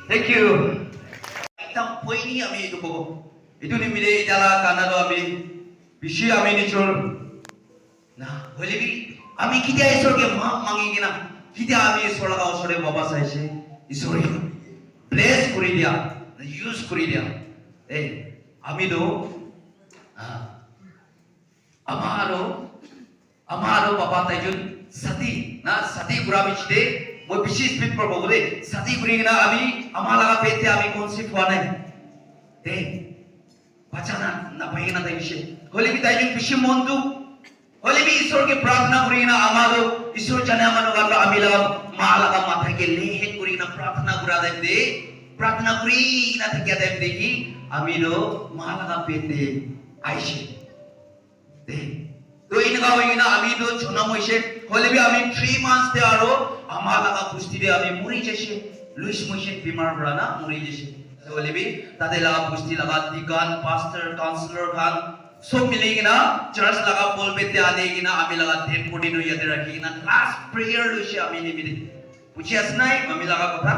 Thank you. Itang poini ami itu bogo. Itu ni mile jala kanado ami bishi ami ni chor. Nah, boleh bi ami kita esor ke mangi gina. Kita ami esor laga osore baba saise. Esor bless kuri dia, use kuri dia. Ami do amaro baba tajun sati na sati gurabi chide. वो विशेष spirit पर बोले सती गुरिंगना अभी हमारा पेटे अभी कौन सी फवाने दे बचाना ना भाई ना देविशे होली भी ताइजुन विशेष मंदु होली भी ईश्वर के प्रार्थना गुरिंगना हमारो ईश्वर जाने हमारो गाला अभी लगा माला का माथा के लेहे गुरिंगना प्रार्थना गुरा दे प्रार्थना गुरिंगना तो क्या दे की अभी लो माला का पेटे आइशे दे तो इनका वही ना अभी तो चुना मुझे होली भी अभी 3 months ते आरो हमारा का पुष्टि दे अभी मुरी जैसे लुइस मुझे बीमार पड़ा ना मुरी जैसे तो होली भी ताते लगा पुष्टि लगा दिगान पास्टर काउंसलर खान सब मिलेगी ना चर्च लगा बोल पे ते आनेगी ना अभी लगा डेड बॉडी नो याद रखेगी ना लास्ट प्रेयर लुइस अभी नहीं मिले पूछे असनाई मम्मी लगा कथा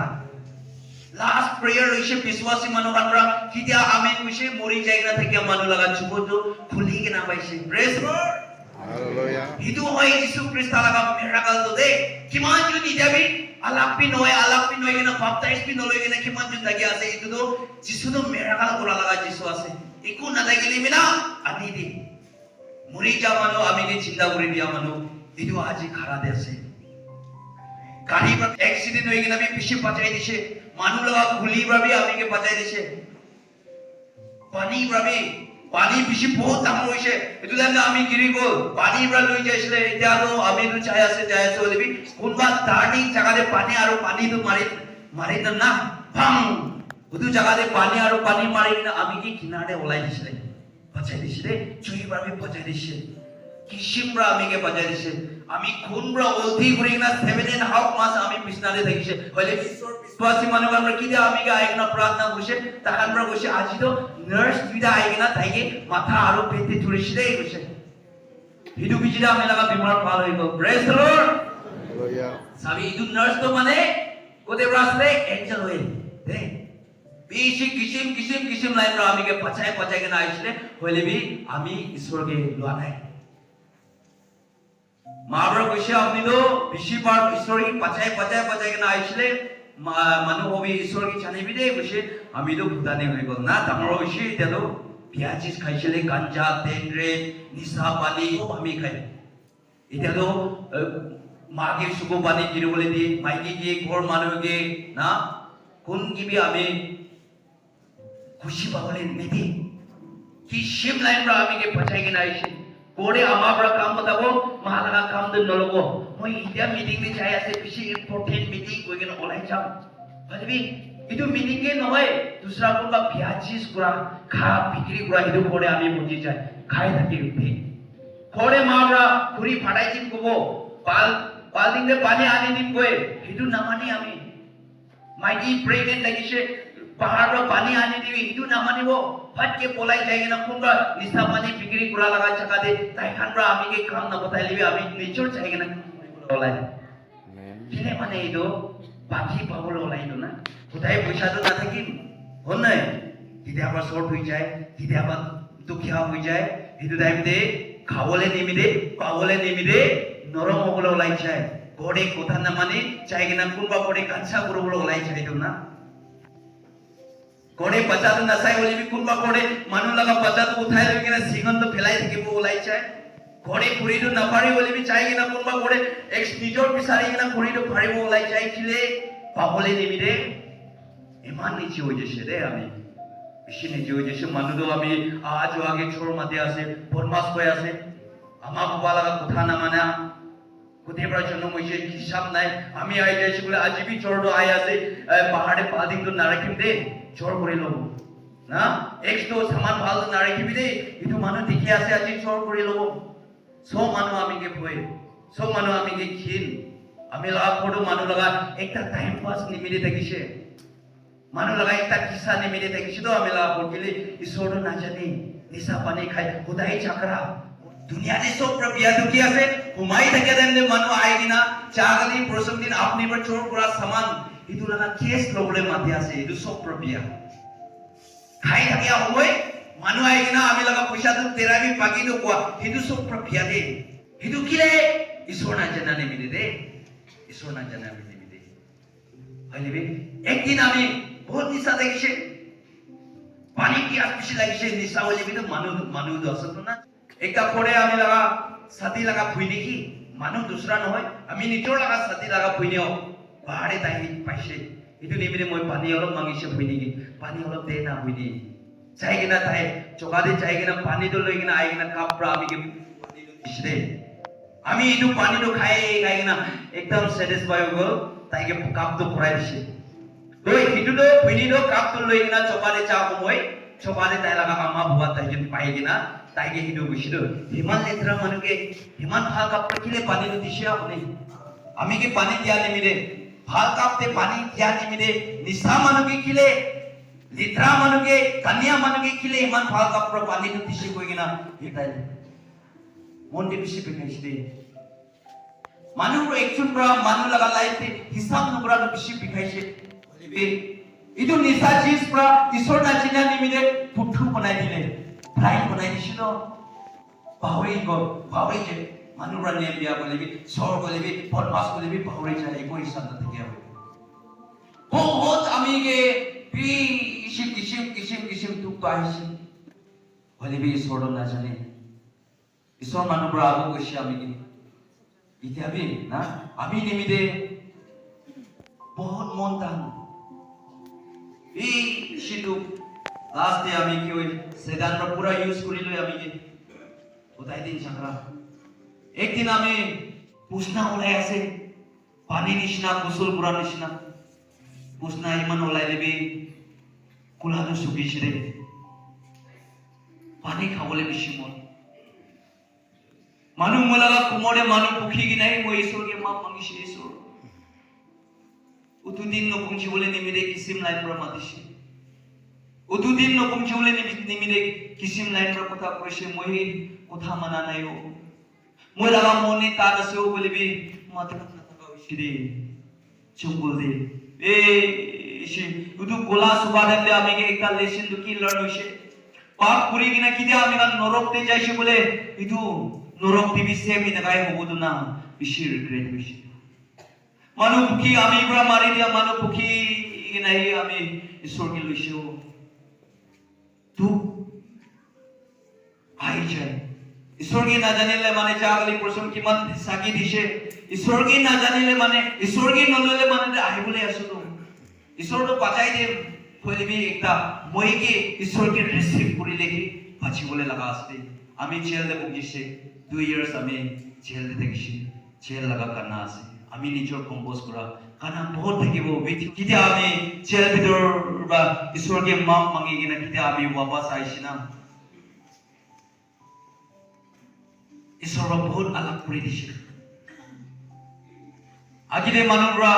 लास्ट प्रेयर लुइस विश्वासी मनो कांड्रा कित्या आमेन मुझे मुरी जाएगा था क्या मनो लगा चुको तो खुलेगी ना भाई से praise Lord itu hoy Yesus Kristus laga miracle to de kiman jud ijabi alapin hoy na baptize pin hoy na kiman jud lagi ase itu to Yesus to miracle kora laga Yesus ase iku na lagi mina ani di muri jamano ami ke chinta kori dia mano itu aji khara de ase gari par accident hoy na bi piche bachai dise manu laga khuli bra bi ami ke bachai dise pani bra bi पानी पिछे बहुत दाम हुई है इतु दाम ना आमी गिरी को पानी बड़ा लुई जैसे इत्यादि आमी तो चाया से वाले भी उनका टार्निंग जगह दे पानी आरो पानी तो मारे ना भंग उतु जगह दे पानी आरो पानी मारे ना आमी की किनारे ओलाई दिसले बचाई दिसले चुई बड़ा भी बचाई दिसले কিসিমরা আমিকে বাজাই দিছে আমি খুনরা ওলথি ঘুরিনা 7.5 মাস আমি বিছনাতে থাকিছে হলে ঈশ্বর বিশ্বাসী মানুষ আমরা কি দে আমিকে আইগনা প্রার্থনা করছে তাহানরা কইছে আজি তো নার্স দুইটা আইগনা থাইকে মাথা আরো পেতে ধরেছে দেই কইছে হিদু বিজিরা আমি লাগা বিমার পাল হইব প্রেজ দ্য লর্ড হালেলুয়া সাবি হিদু নার্স তো মানে কোতে রাসলে এঞ্জেল হই দে বিশি কিসিম লাইন রা আমিকে পচাই কে না আইছিলে হইলে বি আমি ঈশ্বরকে লোয়া নাই মাবরা কইছে আপনি তো বেশিবার ঈশ্বরকে পচাই কে না আইছিলে মানু হবি ঈশ্বরকে জানিবি দে কইছে আমি তো ভুতানি হই গল না তামরা কইছে তেলো পিয়াজিস খাইছিলে গাঞ্জা তেন্দ্রে নিশা পানি আমি খাই এটা তো মাগে সুগো পানি কিরে বলে দি মাইকে গিয়ে ঘর মানুষকে না কোন গিবি আমি খুশি পাবলে নেদি কি শিম লাইন রা আমি কে পচাই কে না আইছে কোড়ে আমাবরা কাম बताबो মালাগা কাম দে নলগো মই ইডিয়া মিটিং তে চাই আছে বেশি ইম্পর্টেন্ট মিটিং কইগেন অলাই যাম বুঝবি ইদু মিটিং কে নয় দুসরা কোন বা পিয়াজিস গুড়া খা বিক্রি গুড়া ইদু কোড়ে আমি বুঝি যাই খাই থাকি উঠে কোড়ে মাবরা খুরি ফাটাই দিন কবো পাল দিন পানি আনি দিন কই ইদু না মানি আমি মাইকি প্রেগনেন্ট লাগিছে পাহাড় পানি আনি দিবি ইদু না মানিবো ফাটকে পলাই যাই না কোনবা নিশা পানি বিক্রি করা লাগা চাকা দে তাই খানরা আমি কে কাম না বতাই লিবি আমি নেচার চাই না বলাই কিনে মানে ইদু বাকি পাবল ওলাই না কোথায় পয়সা তো না থাকি হন নাই কিতে আবার শর্ট হই যায় কিতে আবার দুখিয়া হই যায় ইদু টাইম দে খাবলে নিমিদে পাবলে নিমিদে নরম হবলে ওলাই যায় গোড়ে কথা না মানে চাই না কোনবা গোড়ে কাঁচা করবলে ওলাই যায় তো না कोड़े पचा तो नसाई बोली भी कुंबा कोड़े मानो लगा पचा तो उठाए लेकिन सिंगन तो फैलाई थी कि वो उलाई चाहे कोड़े पूरी तो नफारी बोली भी चाहेगी ना कुंबा कोड़े एक निजोर पिसारी ना पूरी तो फाड़ी वो उलाई चाहे किले पापोले नहीं मिले ईमान नीचे हो जैसे रे हमें इसी नीचे हो जैसे मानो तो अभी आज वो आगे छोड़ मत यासे बोलमास को यासे अम्मा बुआ लगा कुथा ना मना कुते बड़ा चन्नो मुझे हिसाब नहीं हमें आई जैसे बोले आज भी छोड़ दो आया से पहाड़े पादिंग तो नारकिम दे চোর করে লব না এক্স তো সামান ভাল না রাখিবি দে ইতু মানু দেখি আছে আজি চোর করে লব সো মানু আমিকে ভয় সো মানু আমিকে খিন আমি লাগা ফটো মানু লাগা একটা টাইম পাস নিমিলে থাকিছে মানু লাগা একটা কিসা নিমিলে থাকিছে তো আমি লাগা বললে ঈশ্বর না জানি নিশা পানি খাই খুদাই চাকরা দুনিয়াতে সব প্রবিয়া দুকি আছে হুমাই থাকে দেন মানু আইগি না চাগলি প্রথম দিন আপনি পর চোর করা সামান itu lana case problem mati ase itu sok propia khai thakia hoy manu aigina ami laga paisa tu tera bi pagi do kwa itu sok propia de itu kile isona jana ne mide de isona jana mide de hale be ekdin ami bahut nisa dekise pani ki apishi lagise nisa hole bi to manu dosa to na ekta pore ami laga sati laga phuini ki manu dusra noy ami nijor laga sati laga phuini ho पहाड़े ताई पाइसे इतु निमिरे मोय पानी अलप मांगिसे होइनिगी पानी अलप दे ना होइनि चाइगिना ताई चोकादे चाइगिना पानी तो लइगिना आइगिना कापरा आमिगे पानी तो दिसरे आमी इतु पानी तो खाए गाइगिना एकदम सैटिस्फाई हो गल ताइगे काप तो पुराइ दिसे तो इतु तो होइनि तो काप तो लइगिना चोकादे चा हमय चोकादे ताइ लागा आमा बुआ ताइगे पाइगिना ताइगे हिदु बिसिदो हिमान लेत्रा मानुके हिमान फा काप किले पानी तो दिसे आपने आमिगे पानी दिया निमिरे ভাল কাপতে পানি দিয়া নিমিলে নিশা মানুকে কিলে লিত্রা মানুকে কন্যা মানুকে কিলে ইমান ভাল কাপর পানি তো দিছি কই কিনা এটাই মনটি বেশি পেখাইছে দে মানুষ একজন প্রা মানু লাগা লাইফে হিসাব নকরা বেশি পেখাইছে বলিবে ইদু নিশা চিজ প্রা ঈশ্বর না চিনা নিমিলে পুঠু বনাই দিলে ফ্রাই বনাই দিছিল পাহরি যে মানুরা নিয়ে বিয়া বলিবি সর বলিবি পরমাস বলিবি পাহরি যায় এই হিসাব না থেকে হবে বহুত আমিগে কিসিম তুক পাইছি বলিবি ঈশ্বর না জানে ঈশ্বর মানুরা আগো কইছে আমিগে ইতিহাবি না আমি নিমিদে বহুত মন টান এই সিটু লাস্টে আমি কি ওই সেদানরা পুরা ইউজ করি লই আমিগে কোথায় দিন চাকরা একদিন আমি পুষ্ণা ওলাই আছে পানি নিশনা গোসল করা নিশনা পুষ্ণা ইমান ওলাই দেবে কুলানো শুকিছে রে পানি খাবলে বেশি মন Manu mulaga kumode manu pukhi ginai mo isur ke ma mangishi isur. Utu din no pungchi bole nimide kisim lain pra matishi. Utu din no pungchi bole nimide kisim lain pra kotha koise mohi kotha mana nayo. Moi laga moni ta nasyo bole bi mata kata koise chumbul de. Ishi utu kola subadam le amige ekta lesson duki learn hoise. Paap puri gina kide amiga norok te jaise bole itu norok tibi same inagai hobodu na bishi regret bishi. Manu pukhi ami bra mari dia manu pukhi ginai ami isor ke luisho. Tu ai jai. Isor ke na janile mane jagli person kiman sagi dishe. Isor ke na janile mane isor ke nolole mane ai bole asudo. Isor to pachai de phoile bi ekta moi ke isor ke receive kuri leki pachi bole laga asbe. Ami jail de bugise 2 years ami jail de dekishi. Jail laga karna ase. আমি নিজর compose করা কানা বহুত থাকিব কিতে আমি gel ভিতর বা ঈশ্বরকে মাপ মাগি কিনা কিতে আমি ওয়াপাস আইছি না ঈশ্বর বহুত আলাপ করে দিছে আগিরে মানুষরা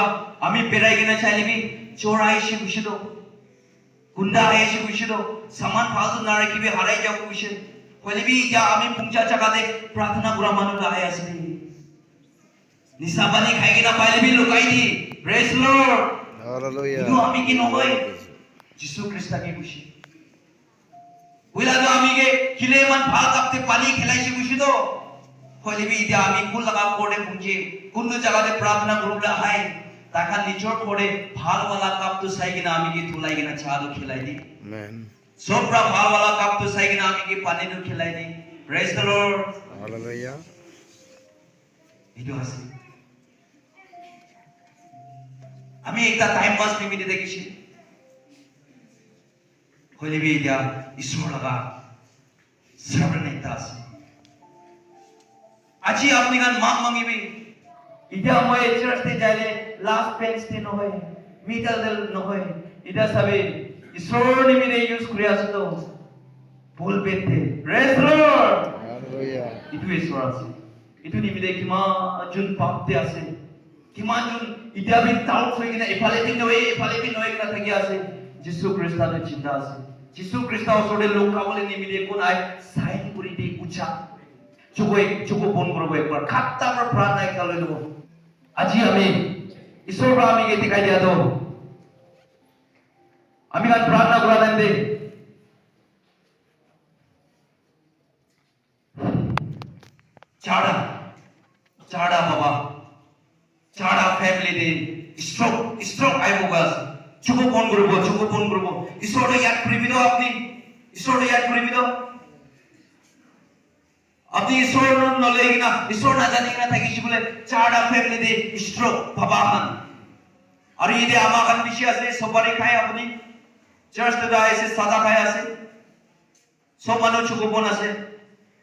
আমি বেড়াই কিনা চাইলিবি চোর আইছে বুঝিত গুন্ডা আইছে বুঝিত সামান ফালতু না রাখিবি হারাই যাও বুঝে কইলিবি ইয়া আমি পুংচা চাকাতে প্রার্থনা করা মানুষরা আই আসবি Nisabani khai kina paile bi lukai di. Praise Lord. Hallelujah. Itu ami ki nohoi. Jisu Krista ki kushi. Wila do ami ke kile man phal kapte pani khelai shi kushi do. Hoile bi dia ami kul laga kode punje. Kundu jaga de prarthana gurubla hai. Taka nichor kode phal wala kap to sai kina ami ki thulai kina cha do khelai di. Amen. Sopra phal wala kap to sai kina ami ki pani do khelai di. Praise the Lord. Hallelujah. Itu hasi. আমি একটা time pass নিমিতে দেখিছি হইলেবি এতিয়া ঈশ্বর লাগা servant একটা আছে আজি আপনি গান মাপ মাগিবি ইটা মই চার্চতে যাইলে লাস্ট পেন্স তে নহয় মিডল দেল নহয় ইটা সবে ঈশ্বর নিমিতে ইউজ করে আছে তো ভুল পেতে প্রেজ লর্ড Hallelujah. ইটু ঈশ্বর আছে ইটু নিমিতে কিমা জুন পাপতে আছে কিমান জন ইটা বি ডাউট হৈ কিনা এফালে বি নহয় কিনা থাকি আছে যিশু খ্ৰীষ্টানে চিন্তা আছে যিশু খ্ৰীষ্ট ওচৰতে লোক খাবলৈ নিমিলে কোন আই সাইন কৰি দি উচা চুকো ফোন কৰিব একবাৰ খাট্টা পৰা প্ৰাৰ্থনা এটা লৈ লব আজি আমি ঈশ্বৰ পৰা আমি দেখাই দিয়া দাও আমি গান প্ৰাৰ্থনা কৰা নাই দে চাড়া বাবা চাড়া ফ্যামিলি দে স্ট্রোক আইবগাস চুকো ফোন করব ঈশ্বরে ইয়াদ করিবি দাও আপনি ঈশ্বরে ইয়াদ করিবি দাও আপনি ঈশ্বর নলে কিনা ঈশ্বর না জানি কিনা থাকিছি বলে চাড়া ফ্যামিলি দে স্ট্রোক বাবা হান আর ইদে আমা কান বেশি আছে সবারই খায় আপনি চার্চ তে আইছে সাদা খায় আছে সব মানুষ চুকো ফোন আছে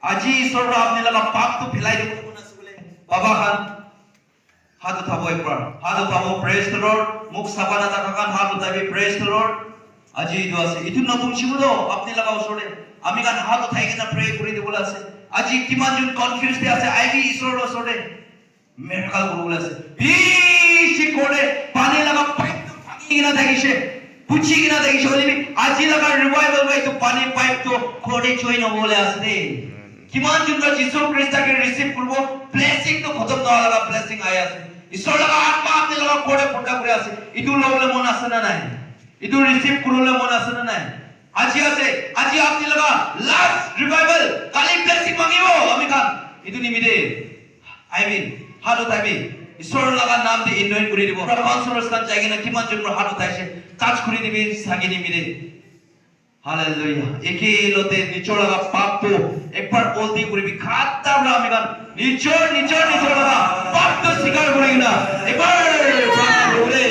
আজি ঈশ্বর আপনি লাগা পাপ তো ফেলাই দেব কোন আছে বলে বাবা হান हाथ उठाओ एक बार हाथ उठाओ प्रेज द लॉर्ड मुख साबाना ताकान हाथ उठाबी प्रेज द लॉर्ड আজি দোয়া আছে ইতু নতুন শিবুলো আপনি লাগাও সরে আমি গান হাত উঠাই কিনা প্রে করে দিব আছে আজি কিমান জন কনফিউজ তে আছে আইবি ঈশ্বর সরে মেরাকাল করব আছে বিশি কোড়ে পানি লাগা পাইপ তো ভাঙি কিনা দেখিছে পুছি কিনা দেখিছে বলিবি আজি লাগা রিভাইভাল ভাই তো পানি পাইপ তো কোড়ে ছই না বলে আছে কিমান জন যিশু খ্ৰীষ্টকে রিসিভ করব ব্লেসিং তো খতম না লাগা ব্লেসিং আই আছে ঈশ্বর লাগা আত্মা আপনি লাগা কোড়ে ফটা করে আছে ইতু লবলে মন আছে না নাই ইতু রিসিভ করলে মন আছে না নাই আজি আছে আজি আপনি লাগা লাস্ট রিভাইভাল কালি ব্লেসিং মাগিব আমি কান ইতু নিমিদে আইবিন হাত উঠাইবি ঈশ্বর লাগা নাম দি ইনভাইট করে দিব পারমানসর স্থান জায়গা না কিমান জন হাত উঠাইছে টাচ করে দিবি সাগি নিমিদে हालेलुया एके लोते निचोड़ लगा पाप तो एक बार बोलती पूरी भी खाता बड़ा मेरा निचोड़ लगा पाप तो शिकार करेगी ना एक बार बोले